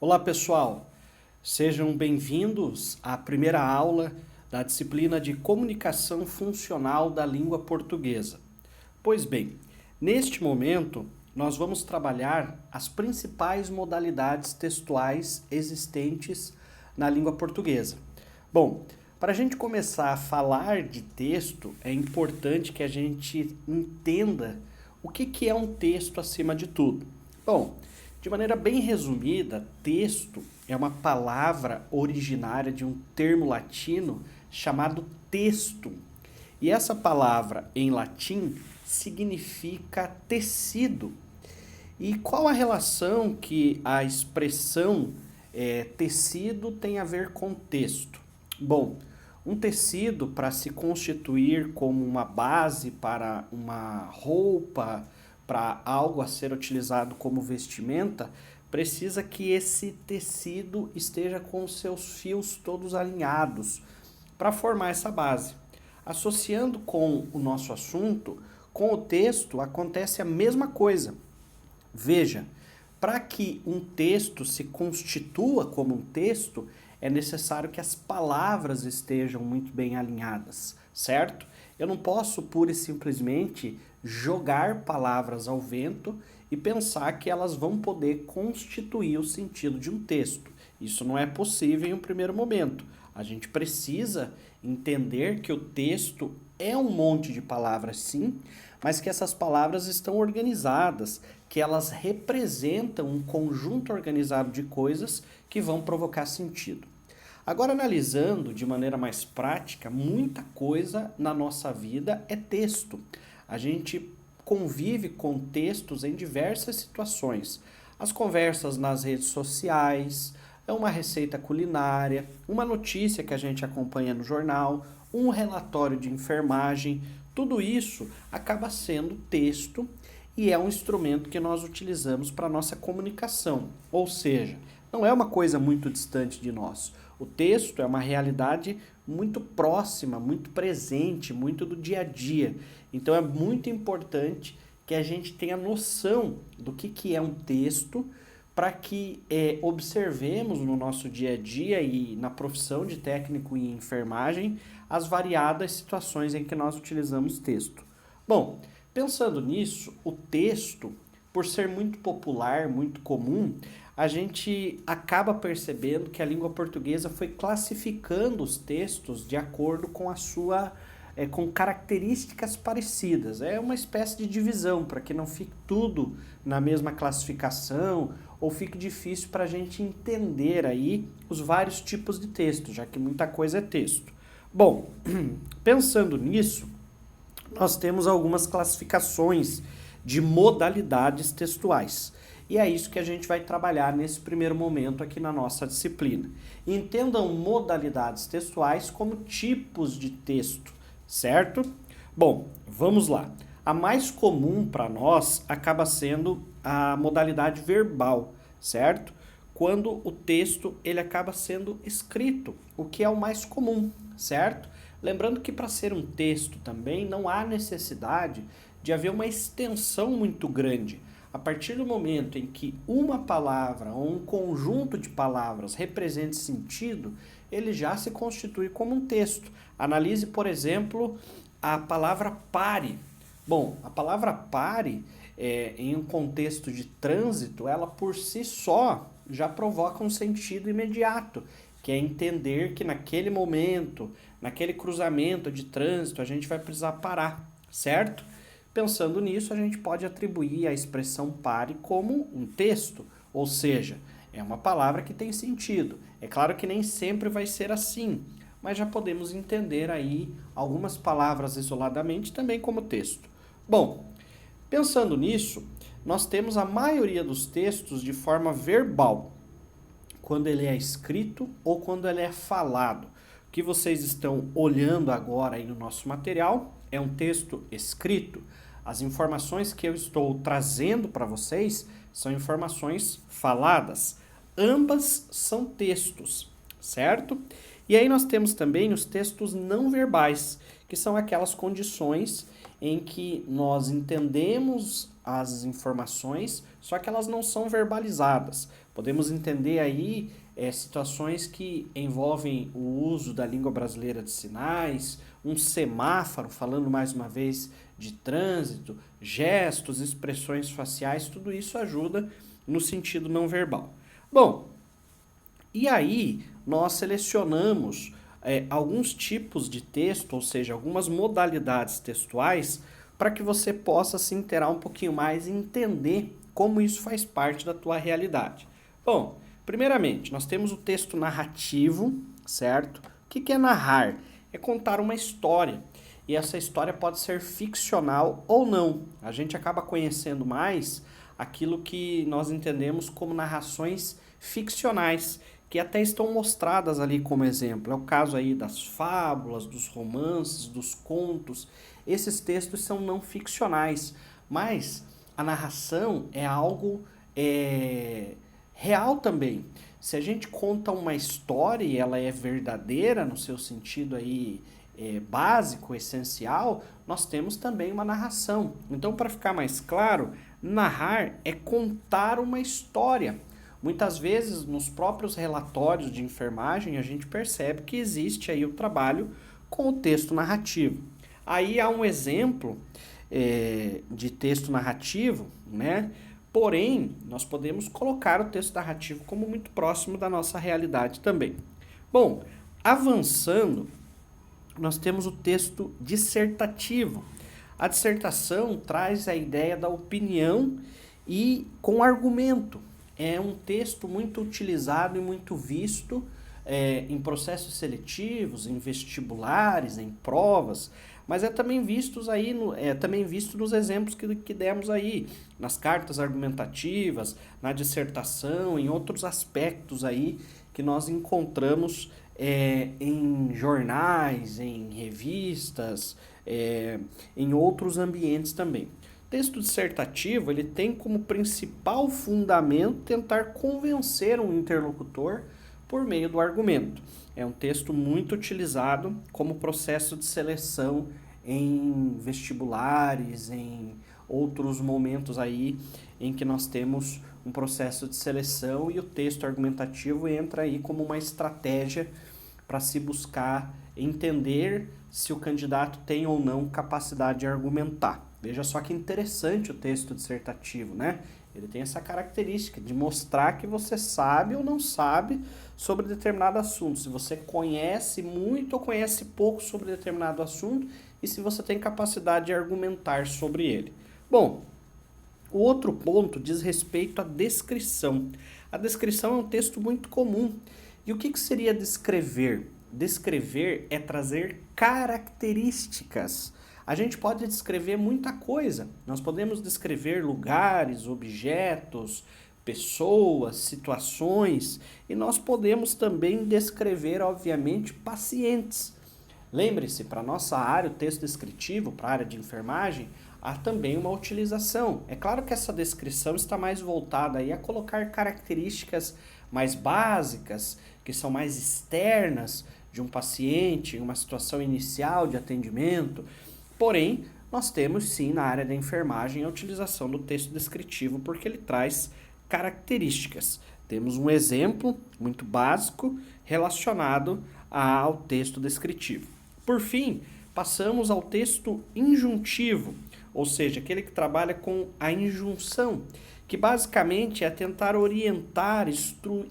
Olá, pessoal. Sejam bem-vindos à primeira aula da disciplina de Comunicação Funcional da Língua Portuguesa. Pois bem, neste momento, nós vamos trabalhar as principais modalidades textuais existentes na língua portuguesa. Bom, para a gente começar a falar de texto, é importante que a gente entenda o que é um texto acima de tudo. Bom, de maneira bem resumida, texto é uma palavra originária de um termo latino chamado textum. E essa palavra em latim significa tecido. E qual a relação que a expressão tecido tem a ver com texto? Bom, um tecido, para se constituir como uma base para uma roupa, para algo a ser utilizado como vestimenta, precisa que esse tecido esteja com os seus fios todos alinhados para formar essa base. Associando com o nosso assunto, com o texto acontece a mesma coisa. Veja, para que um texto se constitua como um texto, é necessário que as palavras estejam muito bem alinhadas, certo? Eu não posso pura e simplesmente jogar palavras ao vento e pensar que elas vão poder constituir o sentido de um texto. Isso não é possível em um primeiro momento. A gente precisa entender que o texto é um monte de palavras, sim, mas que essas palavras estão organizadas, que elas representam um conjunto organizado de coisas que vão provocar sentido. Agora, analisando de maneira mais prática, muita coisa na nossa vida é texto. A gente convive com textos em diversas situações. As conversas nas redes sociais, uma receita culinária, uma notícia que a gente acompanha no jornal, um relatório de enfermagem, tudo isso acaba sendo texto e é um instrumento que nós utilizamos para a nossa comunicação. Ou seja, não é uma coisa muito distante de nós. O texto é uma realidade muito próxima, muito presente, muito do dia a dia. Então é muito importante que a gente tenha noção do que é um texto para que observemos no nosso dia a dia e na profissão de técnico em enfermagem as variadas situações em que nós utilizamos texto. Bom, pensando nisso, o texto, por ser muito popular, muito comum, a gente acaba percebendo que a língua portuguesa foi classificando os textos de acordo com a sua com características parecidas. É uma espécie de divisão para que não fique tudo na mesma classificação ou fique difícil para a gente entender aí os vários tipos de texto, já que muita coisa é texto. Bom, pensando nisso, nós temos algumas classificações de modalidades textuais. E é isso que a gente vai trabalhar nesse primeiro momento aqui na nossa disciplina. Entendam modalidades textuais como tipos de texto, certo? Bom, vamos lá. A mais comum para nós acaba sendo a modalidade verbal, certo? Quando o texto ele acaba sendo escrito, o que é o mais comum, certo? Lembrando que para ser um texto também não há necessidade de haver uma extensão muito grande. A partir do momento em que uma palavra ou um conjunto de palavras represente sentido, ele já se constitui como um texto. Analise, por exemplo, a palavra pare. Bom, a palavra pare, em um contexto de trânsito, ela por si só já provoca um sentido imediato, que é entender que naquele momento, naquele cruzamento de trânsito, a gente vai precisar parar, certo? Pensando nisso, a gente pode atribuir a expressão pare como um texto, ou seja, é uma palavra que tem sentido. É claro que nem sempre vai ser assim, mas já podemos entender aí algumas palavras isoladamente também como texto. Bom, pensando nisso, nós temos a maioria dos textos de forma verbal, quando ele é escrito ou quando ele é falado. O que vocês estão olhando agora aí no nosso material é um texto escrito. As informações que eu estou trazendo para vocês são informações faladas. Ambas são textos, certo? E aí nós temos também os textos não verbais, que são aquelas condições em que nós entendemos as informações, só que elas não são verbalizadas. Podemos entender aí situações que envolvem o uso da língua brasileira de sinais, um semáforo, falando mais uma vez de trânsito, gestos, expressões faciais, tudo isso ajuda no sentido não verbal. Bom, e aí nós selecionamos alguns tipos de texto, ou seja, algumas modalidades textuais, para que você possa se inteirar um pouquinho mais e entender como isso faz parte da tua realidade. Bom, primeiramente, nós temos o texto narrativo, certo? O que é narrar? É contar uma história. E essa história pode ser ficcional ou não. A gente acaba conhecendo mais aquilo que nós entendemos como narrações ficcionais, que até estão mostradas ali como exemplo. É o caso aí das fábulas, dos romances, dos contos. Esses textos são não ficcionais, mas a narração é algo real também. Se a gente conta uma história e ela é verdadeira no seu sentido aí básico, essencial, nós temos também uma narração. Então, para ficar mais claro, narrar é contar uma história. Muitas vezes, nos próprios relatórios de enfermagem, a gente percebe que existe aí o trabalho com o texto narrativo. Aí há um exemplo de texto narrativo, né? Porém, nós podemos colocar o texto narrativo como muito próximo da nossa realidade também. Bom, avançando, nós temos o texto dissertativo. A dissertação traz a ideia da opinião e com argumento. É um texto muito utilizado e muito visto em processos seletivos, em vestibulares, em provas, mas é também visto nos exemplos que demos aí, nas cartas argumentativas, na dissertação, em outros aspectos aí que nós encontramos em jornais, em revistas, em outros ambientes também. O texto dissertativo ele tem como principal fundamento tentar convencer um interlocutor por meio do argumento. É um texto muito utilizado como processo de seleção em vestibulares, em outros momentos aí em que nós temos um processo de seleção e o texto argumentativo entra aí como uma estratégia para se buscar entender se o candidato tem ou não capacidade de argumentar. Veja só que interessante o texto dissertativo, né? Ele tem essa característica de mostrar que você sabe ou não sabe sobre determinado assunto, se você conhece muito ou conhece pouco sobre determinado assunto e se você tem capacidade de argumentar sobre ele. Bom, o outro ponto diz respeito à descrição. A descrição é um texto muito comum. E o que seria descrever? Descrever é trazer características. A gente pode descrever muita coisa. Nós podemos descrever lugares, objetos, pessoas, situações e nós podemos também descrever, obviamente, pacientes. Lembre-se, para a nossa área, o texto descritivo, para a área de enfermagem, há também uma utilização. É claro que essa descrição está mais voltada aí a colocar características mais básicas, que são mais externas de um paciente, em uma situação inicial de atendimento. Porém, nós temos sim na área da enfermagem a utilização do texto descritivo porque ele traz características. Temos um exemplo muito básico relacionado ao texto descritivo. Por fim, passamos ao texto injuntivo, ou seja, aquele que trabalha com a injunção, que basicamente é tentar orientar,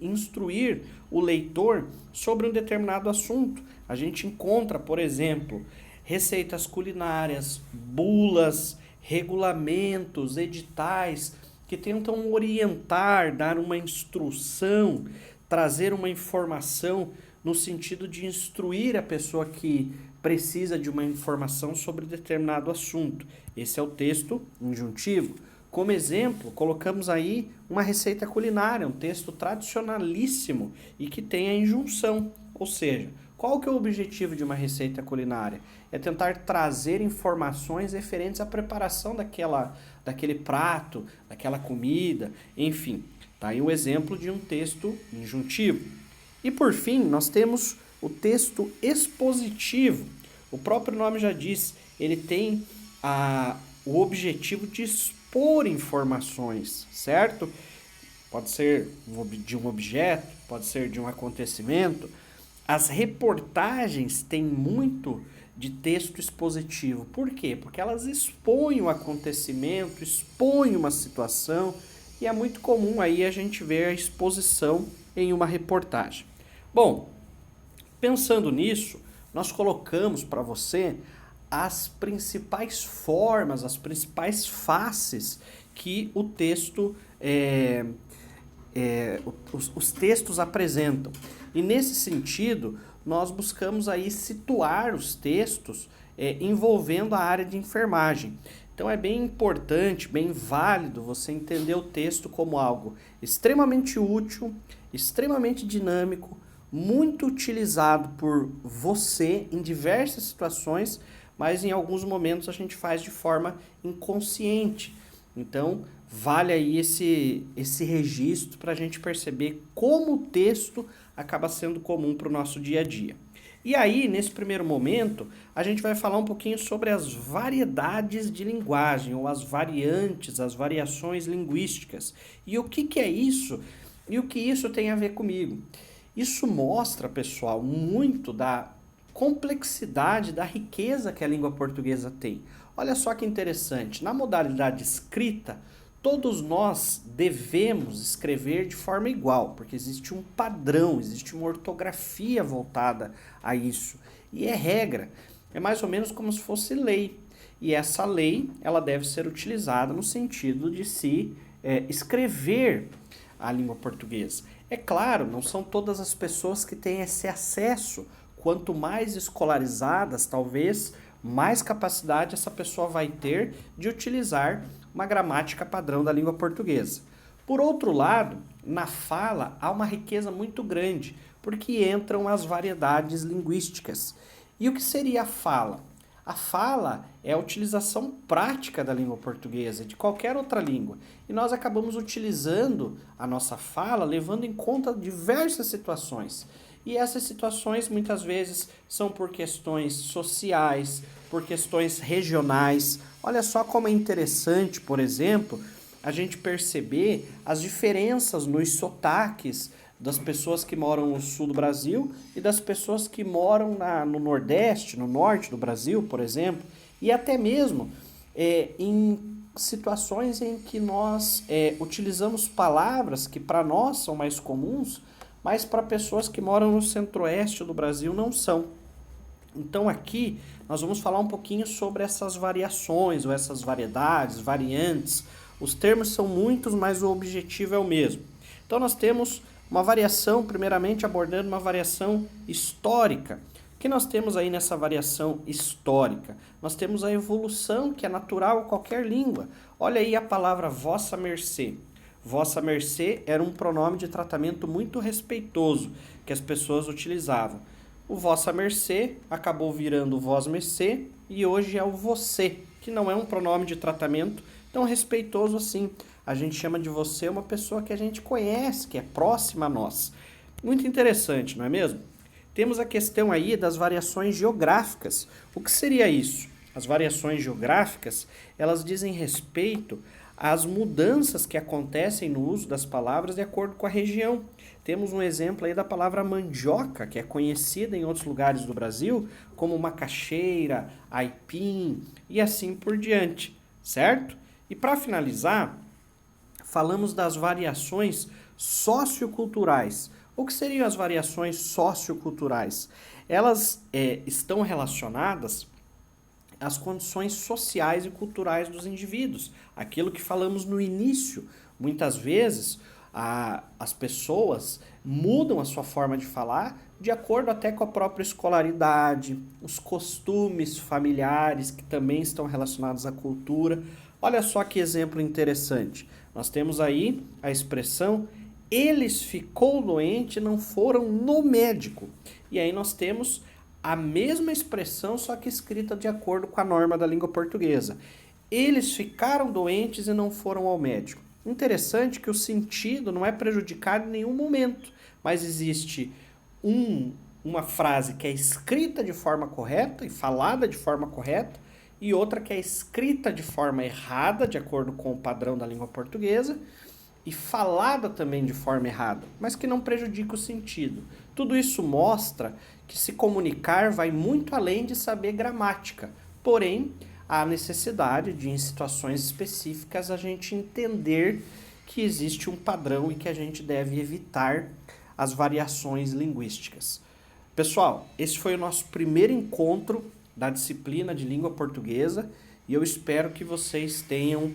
instruir o leitor sobre um determinado assunto. A gente encontra, por exemplo, receitas culinárias, bulas, regulamentos, editais, que tentam orientar, dar uma instrução, trazer uma informação no sentido de instruir a pessoa que precisa de uma informação sobre determinado assunto. Esse é o texto injuntivo. Como exemplo, colocamos aí uma receita culinária, um texto tradicionalíssimo e que tem a injunção, ou seja, qual que é o objetivo de uma receita culinária? É tentar trazer informações referentes à preparação daquele prato, daquela comida, enfim. Tá aí um exemplo de um texto injuntivo. E por fim, nós temos o texto expositivo. O próprio nome já diz, ele tem o objetivo de expor informações, certo? pode ser de um objeto, pode ser de um acontecimento. As reportagens têm muito de texto expositivo. Por quê? Porque elas expõem o acontecimento, expõem uma situação, e é muito comum aí a gente ver a exposição em uma reportagem. Bom, pensando nisso, nós colocamos para você as principais formas, as principais faces que o texto, os textos apresentam. E nesse sentido, nós buscamos aí situar os textos envolvendo a área de enfermagem. Então é bem importante, bem válido você entender o texto como algo extremamente útil, extremamente dinâmico, muito utilizado por você em diversas situações, mas em alguns momentos a gente faz de forma inconsciente. Então, vale aí esse registro para a gente perceber como o texto acaba sendo comum para o nosso dia a dia. E aí, nesse primeiro momento, a gente vai falar um pouquinho sobre as variedades de linguagem, ou as variantes, as variações linguísticas. E o que é isso? E o que isso tem a ver comigo? Isso mostra, pessoal, muito da complexidade, da riqueza que a língua portuguesa tem. Olha só que interessante, na modalidade escrita, todos nós devemos escrever de forma igual, porque existe um padrão, existe uma ortografia voltada a isso. E é regra, é mais ou menos como se fosse lei. E essa lei, ela deve ser utilizada no sentido de se escrever a língua portuguesa. É claro, não são todas as pessoas que têm esse acesso. Quanto mais escolarizadas, talvez, mais capacidade essa pessoa vai ter de utilizar uma gramática padrão da língua portuguesa. Por outro lado, na fala há uma riqueza muito grande, porque entram as variedades linguísticas. E o que seria a fala? A fala é a utilização prática da língua portuguesa, de qualquer outra língua. E nós acabamos utilizando a nossa fala levando em conta diversas situações. E essas situações muitas vezes são por questões sociais, por questões regionais. Olha só como é interessante, por exemplo, a gente perceber as diferenças nos sotaques das pessoas que moram no sul do Brasil e das pessoas que moram no Nordeste, no Norte do Brasil, por exemplo, e até mesmo em situações em que nós utilizamos palavras que para nós são mais comuns, mas para pessoas que moram no centro-oeste do Brasil não são. Então aqui nós vamos falar um pouquinho sobre essas variações ou essas variedades, variantes. Os termos são muitos, mas o objetivo é o mesmo. Então nós temos uma variação, primeiramente abordando uma variação histórica. O que nós temos aí nessa variação histórica? Nós temos a evolução, que é natural a qualquer língua. Olha aí a palavra vossa mercê. Vossa mercê era um pronome de tratamento muito respeitoso que as pessoas utilizavam. O vossa mercê acabou virando o vós mercê e hoje é o você, que não é um pronome de tratamento tão respeitoso assim. A gente chama de você uma pessoa que a gente conhece, que é próxima a nós. Muito interessante, não é mesmo? Temos a questão aí das variações geográficas. O que seria isso? As variações geográficas, elas dizem respeito às mudanças que acontecem no uso das palavras de acordo com a região. Temos um exemplo aí da palavra mandioca, que é conhecida em outros lugares do Brasil como macaxeira, aipim e assim por diante, certo? E para finalizar, falamos das variações socioculturais. O que seriam as variações socioculturais? Elas estão relacionadas às condições sociais e culturais dos indivíduos. Aquilo que falamos no início. Muitas vezes as pessoas mudam a sua forma de falar de acordo até com a própria escolaridade, os costumes familiares que também estão relacionados à cultura. Olha só que exemplo interessante. Nós temos aí a expressão eles ficou doente, não foram no médico. E aí nós temos a mesma expressão, só que escrita de acordo com a norma da língua portuguesa. Eles ficaram doentes e não foram ao médico. Interessante que o sentido não é prejudicado em nenhum momento, mas existe uma frase que é escrita de forma correta e falada de forma correta, e outra que é escrita de forma errada, de acordo com o padrão da língua portuguesa, e falada também de forma errada, mas que não prejudica o sentido. Tudo isso mostra que se comunicar vai muito além de saber gramática, porém, há necessidade de, em situações específicas, a gente entender que existe um padrão e que a gente deve evitar as variações linguísticas. Pessoal, esse foi o nosso primeiro encontro da disciplina de língua portuguesa e eu espero que vocês tenham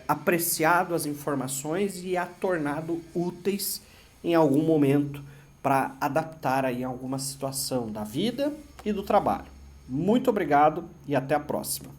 apreciado as informações e a tornado úteis em algum momento para adaptar aí alguma situação da vida e do trabalho. Muito obrigado e até a próxima.